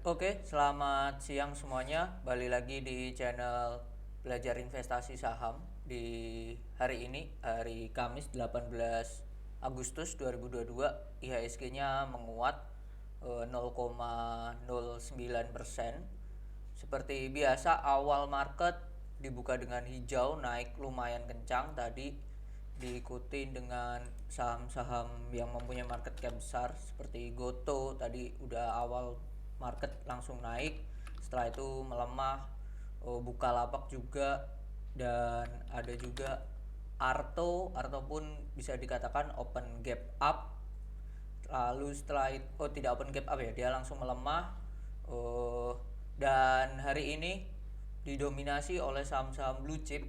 Oke, selamat siang semuanya. Balik lagi di channel Belajar Investasi Saham di hari ini, hari Kamis 18 Agustus 2022. IHSG-nya menguat 0,09%. Seperti biasa, awal market dibuka dengan hijau, naik lumayan kencang tadi, diikuti dengan saham-saham yang mempunyai market cap besar seperti Goto tadi udah awal market langsung naik, setelah itu melemah. Bukalapak juga, dan ada juga Arto pun bisa dikatakan open gap up. Lalu setelah itu tidak open gap up ya, dia langsung melemah. Dan hari ini didominasi oleh saham-saham blue chip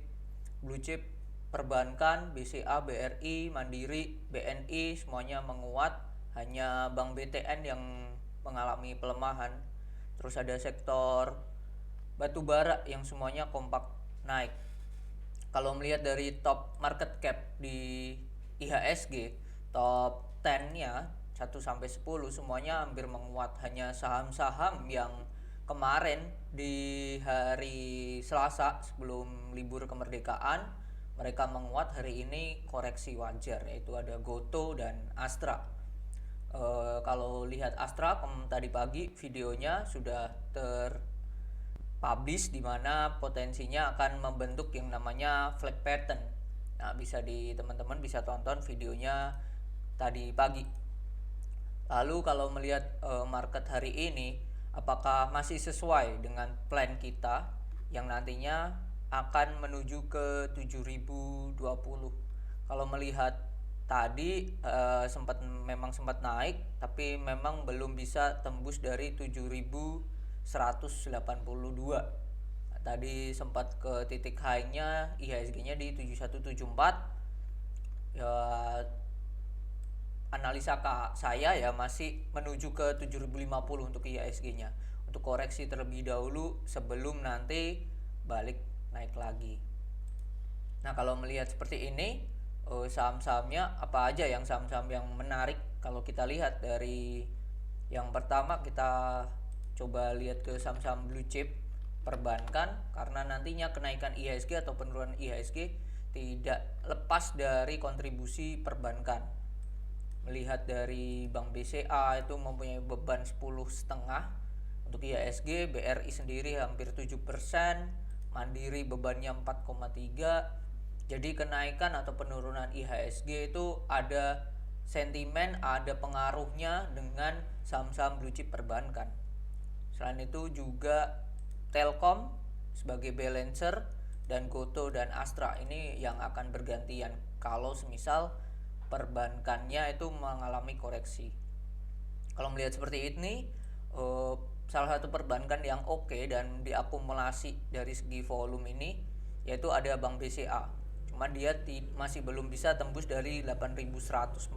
perbankan, BCA, BRI, Mandiri, BNI semuanya menguat. Hanya Bank BTN yang mengalami pelemahan. Terus ada sektor batubara yang semuanya kompak naik. Kalau melihat dari top market cap di IHSG, top 10-nya 1 sampai 10 semuanya hampir menguat. Hanya saham-saham yang kemarin di hari Selasa sebelum libur kemerdekaan mereka menguat, hari ini koreksi wajar, yaitu ada Goto dan Astra. Kalau lihat Astra tadi pagi videonya sudah publish, di mana potensinya akan membentuk yang namanya flag pattern. Nah, teman-teman bisa tonton videonya tadi pagi. Lalu kalau melihat market hari ini, apakah masih sesuai dengan plan kita yang nantinya akan menuju ke 7020? Kalau melihat tadi memang sempat naik, tapi memang belum bisa tembus dari 7182. Tadi sempat ke titik high-nya IHSG-nya di 7174. Ya, analisa saya ya masih menuju ke 7050 untuk IHSG-nya. Untuk koreksi terlebih dahulu sebelum nanti balik naik lagi. Nah, kalau melihat seperti ini, saham-sahamnya apa aja saham-saham yang menarik kalau kita lihat dari yang pertama, kita coba lihat ke saham-saham blue chip perbankan, karena nantinya kenaikan IHSG atau penurunan IHSG tidak lepas dari kontribusi perbankan. Melihat dari Bank BCA itu mempunyai beban 10,5 untuk IHSG, BRI sendiri hampir 7%, Mandiri bebannya 4,3. Jadi kenaikan atau penurunan IHSG itu ada sentimen, ada pengaruhnya dengan saham-saham blue chip perbankan. Selain itu juga Telkom sebagai balancer, dan Goto dan Astra ini yang akan bergantian kalau semisal perbankannya itu mengalami koreksi. Kalau melihat seperti ini, salah satu perbankan yang oke dan diakumulasi dari segi volume ini yaitu ada Bank BCA. Cuma dia masih belum bisa tembus dari 8.140.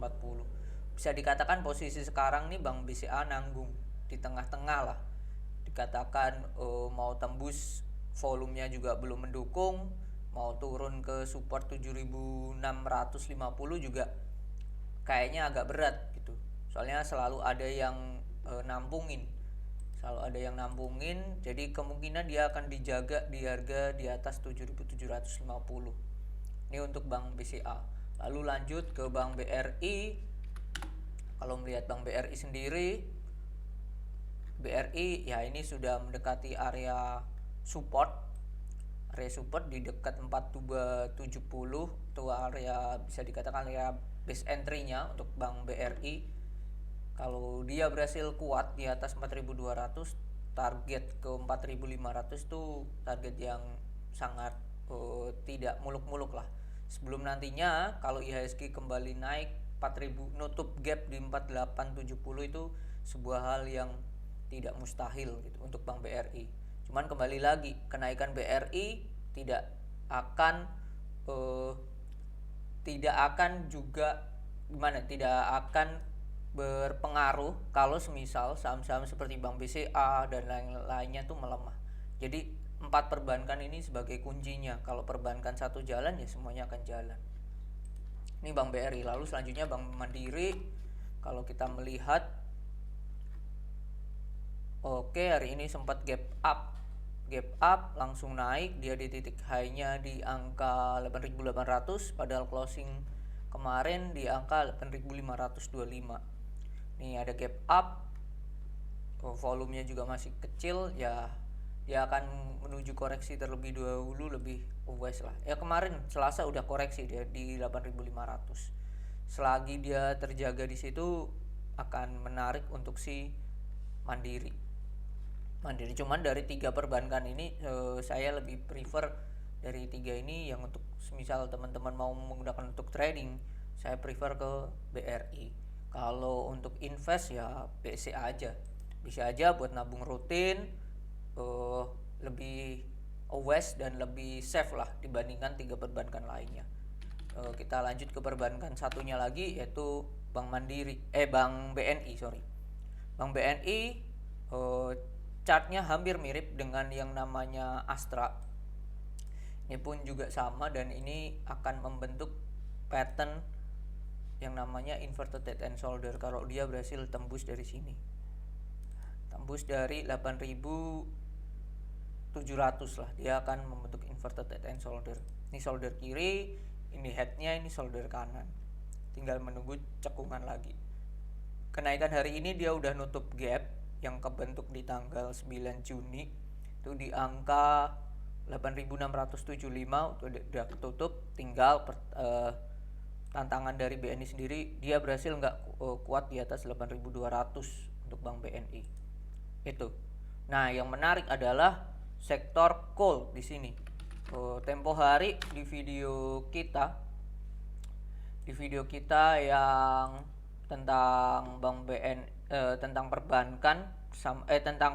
Bisa dikatakan posisi sekarang nih Bank BCA nanggung di tengah-tengah lah. Dikatakan mau tembus volumenya juga belum mendukung, mau turun ke support 7.650 juga kayaknya agak berat gitu. Soalnya selalu ada yang nampungin, jadi kemungkinan dia akan dijaga di harga di atas 7.750. Ini untuk Bank BCA. Lalu lanjut ke Bank BRI. Kalau melihat Bank BRI sendiri, BRI ya ini sudah mendekati area support di dekat 4270. Itu area, bisa dikatakan area base entry-nya untuk Bank BRI. Kalau dia berhasil kuat di atas 4200, target ke 4500 itu target yang sangat tidak muluk-muluk lah. Sebelum nantinya kalau IHSG kembali naik 4000, nutup gap di 4870, itu sebuah hal yang tidak mustahil gitu untuk Bank BRI. Cuman kembali lagi, kenaikan BRI tidak akan berpengaruh kalau semisal saham-saham seperti Bank BCA dan lain-lainnya tuh melemah. Jadi 4 perbankan ini sebagai kuncinya. Kalau perbankan satu jalan ya semuanya akan jalan. Ini Bank BRI. Lalu selanjutnya Bank Mandiri. Kalau kita melihat Oke, hari ini sempat gap up langsung naik, dia di titik high-nya di angka 8.800, padahal closing kemarin di angka 8.525. Nih ada gap up, volumenya juga masih kecil ya, dia akan menuju koreksi terlebih dahulu, lebih wise lah ya. Kemarin Selasa udah koreksi dia di 8.500. Selagi dia terjaga di situ akan menarik untuk si Mandiri. Cuman dari tiga perbankan ini saya lebih prefer dari tiga ini yang untuk misal teman-teman mau menggunakan untuk trading, saya prefer ke BRI. Kalau untuk invest ya BCA aja, bisa aja buat nabung rutin, lebih always dan lebih safe lah dibandingkan tiga perbankan lainnya. Kita lanjut ke perbankan satunya lagi, yaitu Bank BNI, sorry. Bank BNI chartnya hampir mirip dengan yang namanya Astra. Ini pun juga sama, dan ini akan membentuk pattern yang namanya inverted head and shoulder kalau dia berhasil tembus dari sini. Tembus dari 8.700 lah, dia akan membentuk inverted head and shoulder. Ini shoulder kiri, ini headnya, ini shoulder kanan. Tinggal menunggu cekungan lagi. Kenaikan hari ini dia udah nutup gap yang kebentuk di tanggal 9 Juni itu di angka 8.675 udah ketutup. Tinggal tantangan dari BNI sendiri, dia berhasil nggak kuat di atas 8.200 untuk Bank BNI itu. Nah, yang menarik adalah sektor coal di sini. Tempo hari di video kita yang tentang Bank tentang perbankan tentang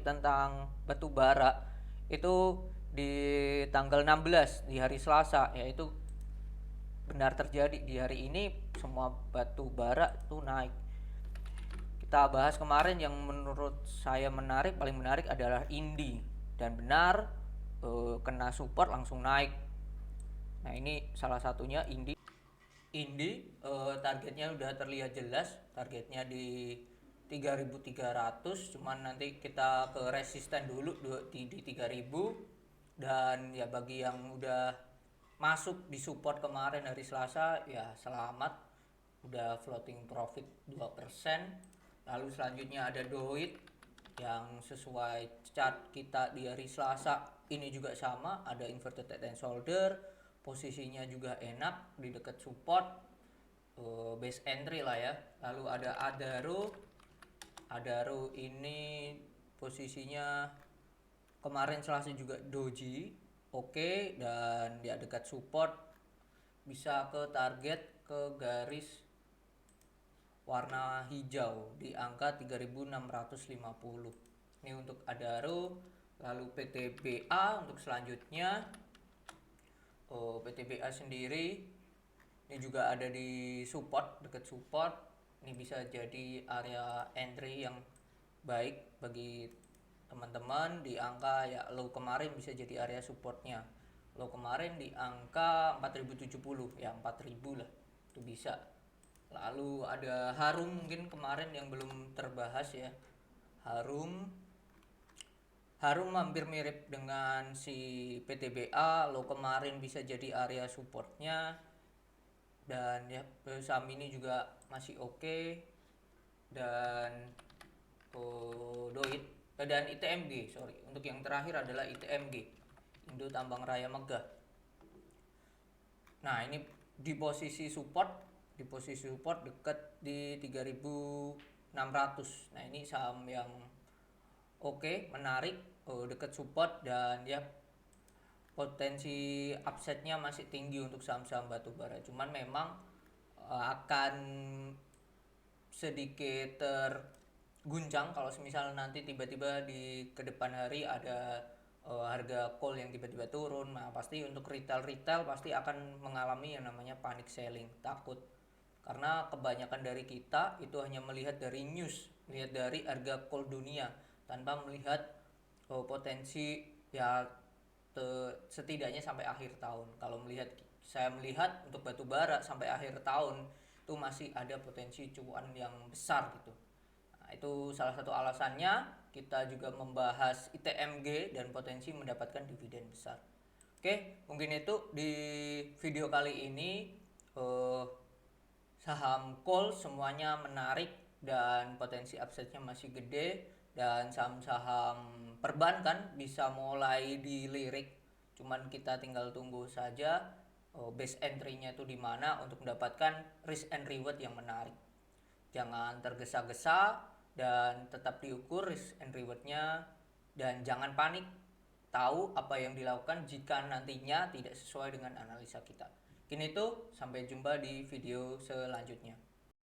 tentang batu bara itu di tanggal 16 di hari Selasa, yaitu benar terjadi di hari ini semua batu bara itu naik. Kita bahas kemarin yang menurut saya paling menarik adalah Indi, dan benar kena support langsung naik. Nah, ini salah satunya Indi. Targetnya udah terlihat jelas, targetnya di 3.300, cuman nanti kita ke resisten dulu di 3.000. Dan ya bagi yang udah masuk di support kemarin hari Selasa, ya selamat, udah floating profit 2%. Lalu selanjutnya ada Doit yang sesuai chart kita di hari Selasa ini juga sama, ada inverted head and shoulder, posisinya juga enak di dekat support, base entry lah ya. Lalu ada Adaro ini posisinya kemarin Selasa juga doji, oke, dan dia dekat support, bisa ke target ke garis warna hijau di angka 3.650. Ini untuk Adaro. Lalu PTBA untuk selanjutnya, PTBA sendiri ini juga ada di support, dekat support. Ini bisa jadi area entry yang baik bagi teman-teman di angka ya, low kemarin bisa jadi area supportnya. Low kemarin di angka 4.070, ya 4.000 lah, itu bisa. Lalu ada Harum, mungkin kemarin yang belum terbahas ya. Harum hampir mirip dengan si PTBA, low kemarin bisa jadi area supportnya. Dan ya saham ini juga masih oke. Dan Doit dan ITMG, sorry, untuk yang terakhir adalah ITMG, Indo Tambang Raya Megah. Nah, ini di posisi support dekat di 3.600. Nah, ini saham yang oke, menarik, dekat support, dan ya potensi upside-nya masih tinggi untuk saham-saham batubara. Cuman memang akan sedikit terguncang kalau misalnya nanti tiba-tiba di kedepan hari ada harga coal yang tiba-tiba turun. Nah, pasti untuk retail pasti akan mengalami yang namanya panic selling, takut. Karena kebanyakan dari kita itu hanya melihat dari news, melihat dari harga coal dunia, tanpa melihat potensi ya setidaknya sampai akhir tahun. Kalau saya melihat untuk batu bara sampai akhir tahun itu masih ada potensi cuan yang besar gitu. Nah, itu salah satu alasannya kita juga membahas ITMG dan potensi mendapatkan dividen besar. Oke, mungkin itu di video kali ini. Saham call semuanya menarik dan potensi upside-nya masih gede, dan saham-saham perbankan bisa mulai dilirik. Cuman kita tinggal tunggu saja base entry-nya itu di mana untuk mendapatkan risk and reward yang menarik. Jangan tergesa-gesa dan tetap diukur risk and reward-nya, dan jangan panik. Tahu apa yang dilakukan jika nantinya tidak sesuai dengan analisa kita. Kini itu, sampai jumpa di video selanjutnya.